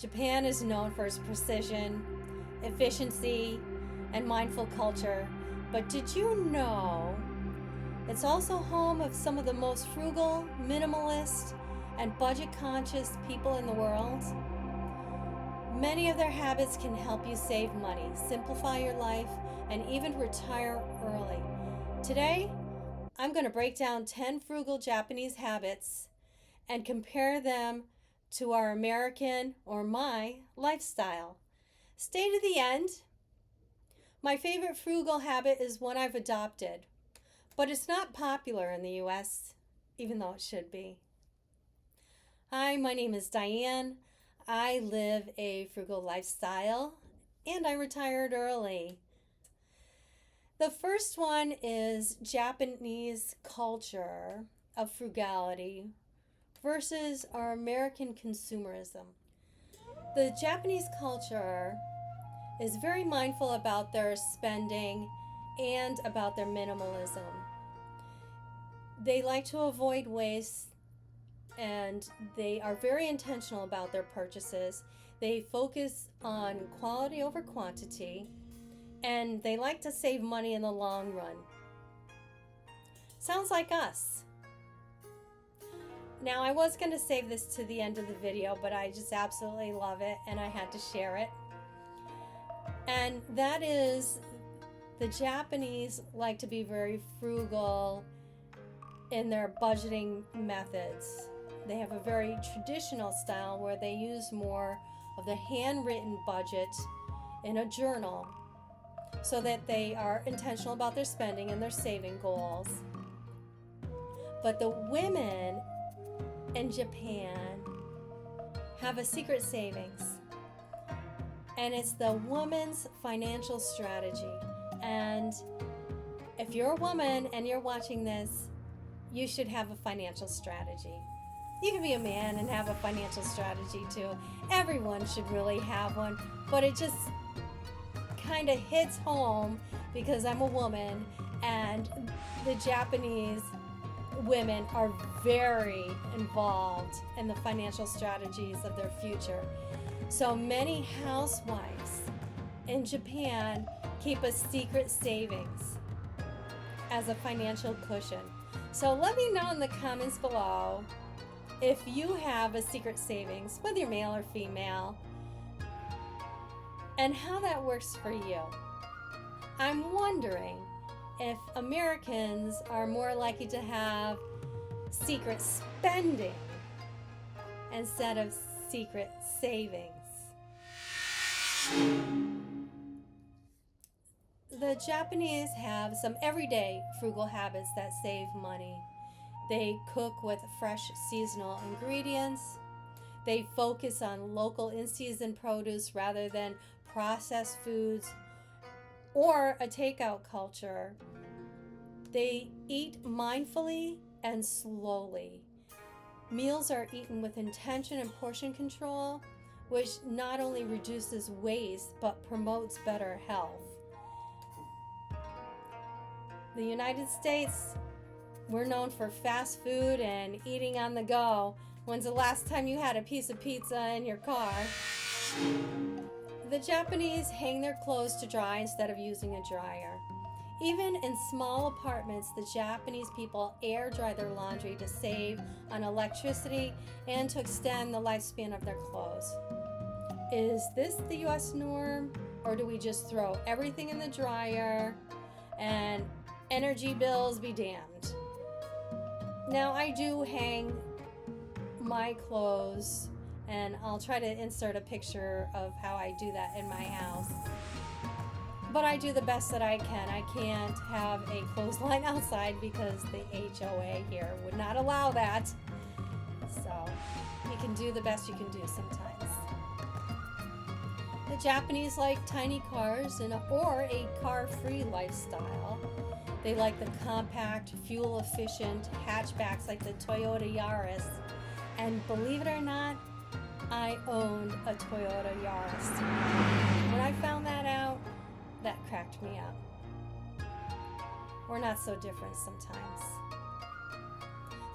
Japan is known for its precision, efficiency, and mindful culture. But did you know it's also home of some of the most frugal, minimalist, and budget-conscious people in the world? Many of their habits can help you save money, simplify your life, and even retire early. Today, I'm going to break down 10 frugal Japanese habits and compare them to our American, or my, lifestyle. Stay to the end. My favorite frugal habit is one I've adopted, but it's not popular in the US, even though it should be. Hi, my name is Diane. I live a frugal lifestyle, and I retired early. The first one is Japanese culture of frugality versus our American consumerism. The Japanese culture is very mindful about their spending and about their minimalism. They like to avoid waste, and they are very intentional about their purchases. They focus on quality over quantity, and they like to save money in the long run. Sounds like us. Now, I was going to save this to the end of the video, but I just absolutely love it, and I had to share it. And that is, the Japanese like to be very frugal in their budgeting methods. They have a very traditional style where they use more of the handwritten budget in a journal so that they are intentional about their spending and their saving goals. But the women in Japan have a secret savings, and it's the woman's financial strategy. And if you're a woman and you're watching this, you should have a financial strategy. You can be a man and have a financial strategy too. Everyone should really have one, but it just kind of hits home because I'm a woman, and the Japanese women are very involved in the financial strategies of their future. So many housewives in Japan keep a secret savings as a financial cushion. So let me know in the comments below if you have a secret savings, whether you're male or female, and how that works for you. I'm wondering if Americans are more likely to have secret spending instead of secret savings. The Japanese have some everyday frugal habits that save money. They cook with fresh seasonal ingredients. They focus on local in-season produce rather than processed foods or a takeout culture. They eat mindfully and slowly. Meals are eaten with intention and portion control, which not only reduces waste but promotes better health. The United States, we're known for fast food and eating on the go. When's the last time you had a piece of pizza in your car? The Japanese hang their clothes to dry instead of using a dryer. Even in small apartments, the Japanese people air dry their laundry to save on electricity and to extend the lifespan of their clothes. Is this the US norm, or do we just throw everything in the dryer and energy bills be damned? Now, I do hang my clothes, and I'll try to insert a picture of how I do that in my house. But I do the best that I can. I can't have a clothesline outside because the HOA here would not allow that. So you can do the best you can do sometimes. The Japanese like tiny cars or a car-free lifestyle. They like the compact, fuel-efficient hatchbacks like the Toyota Yaris. And believe it or not, I owned a Toyota Yaris. When I found that out, that cracked me up. We're not so different sometimes.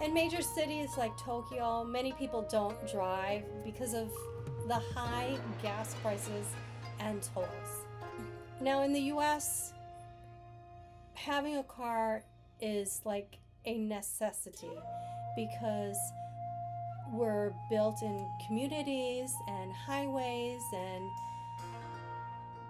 In major cities like Tokyo, many people don't drive because of the high gas prices and tolls. Now in the US, having a car is like a necessity because we're built in communities and highways and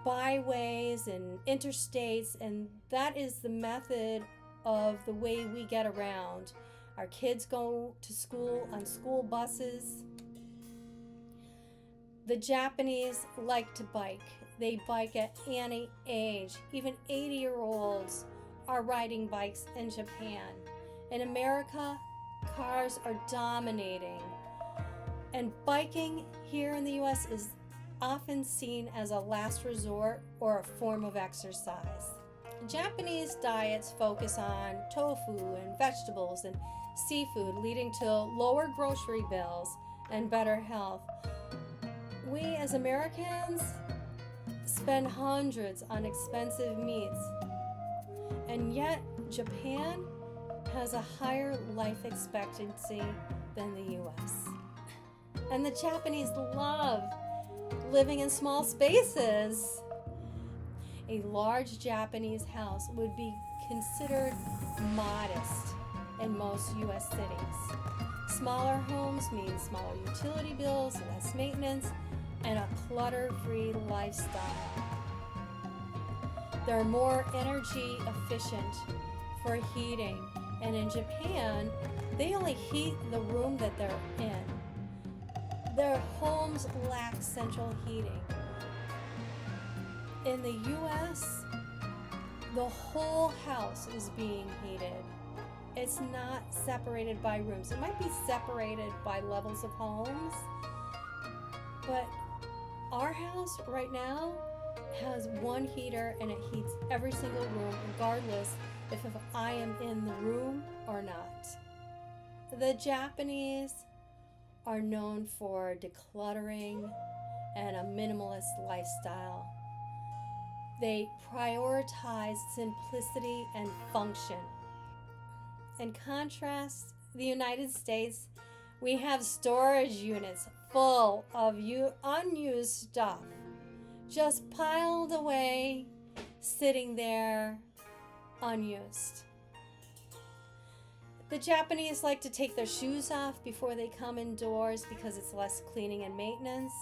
byways and interstates, and that is the method of the way we get around. Our kids go to school on school buses. The Japanese like to bike. They bike at any age. Even 80-year-olds are riding bikes in Japan. In America, cars are dominating. And biking here in the US is often seen as a last resort or a form of exercise. Japanese diets focus on tofu and vegetables and seafood, leading to lower grocery bills and better health. We as Americans spend hundreds on expensive meats, and yet Japan has a higher life expectancy than the US. And the Japanese love living in small spaces. A large Japanese house would be considered modest in most US cities. Smaller homes mean smaller utility bills, less maintenance, and a clutter-free lifestyle. They're more energy efficient for heating, and in Japan, they only heat the room that they're in. Their homes lack central heating. In the US, the whole house is being heated. It's not separated by rooms. It might be separated by levels of homes, but our house right now has one heater and it heats every single room regardless if I am in the room or not. The Japanese are known for decluttering and a minimalist lifestyle. They prioritize simplicity and function. In contrast, the United States, we have storage units full of unused stuff, just piled away, sitting there, unused. The Japanese like to take their shoes off before they come indoors because it's less cleaning and maintenance.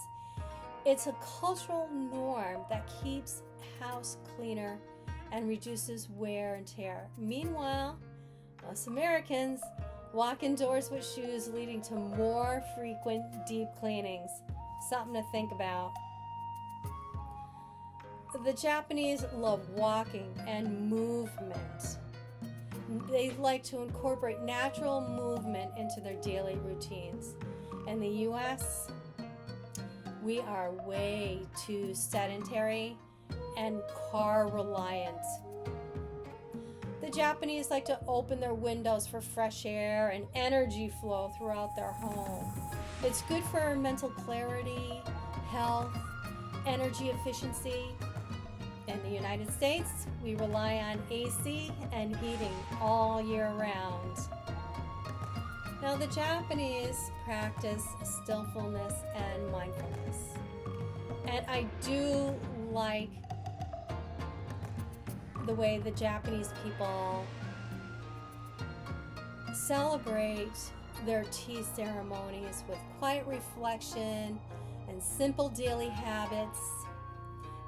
It's a cultural norm that keeps house cleaner and reduces wear and tear. Meanwhile, us Americans walk indoors with shoes, leading to more frequent deep cleanings. Something to think about. The Japanese love walking and movement. They like to incorporate natural movement into their daily routines. In the US, we are way too sedentary and car reliant. The Japanese like to open their windows for fresh air and energy flow throughout their home. It's good for mental clarity, health, energy efficiency. In the United States, we rely on AC and heating all year round. Now, the Japanese practice stillfulness and mindfulness. And I do like the way the Japanese people celebrate their tea ceremonies with quiet reflection and simple daily habits,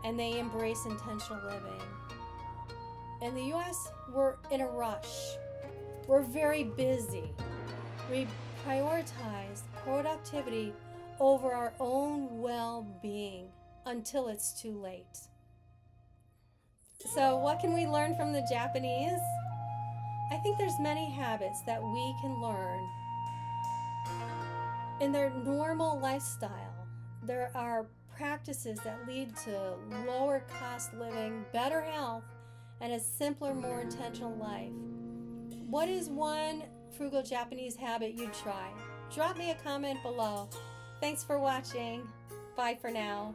and they embrace intentional living. In the US, we're in a rush. We're very busy. We prioritize productivity over our own well-being until it's too late. So what can we learn from the Japanese? I think there's many habits that we can learn. In their normal lifestyle, there are practices that lead to lower cost living, better health, and a simpler, more intentional life. What is one frugal Japanese habit you'd try? Drop me a comment below. Thanks for watching. Bye for now.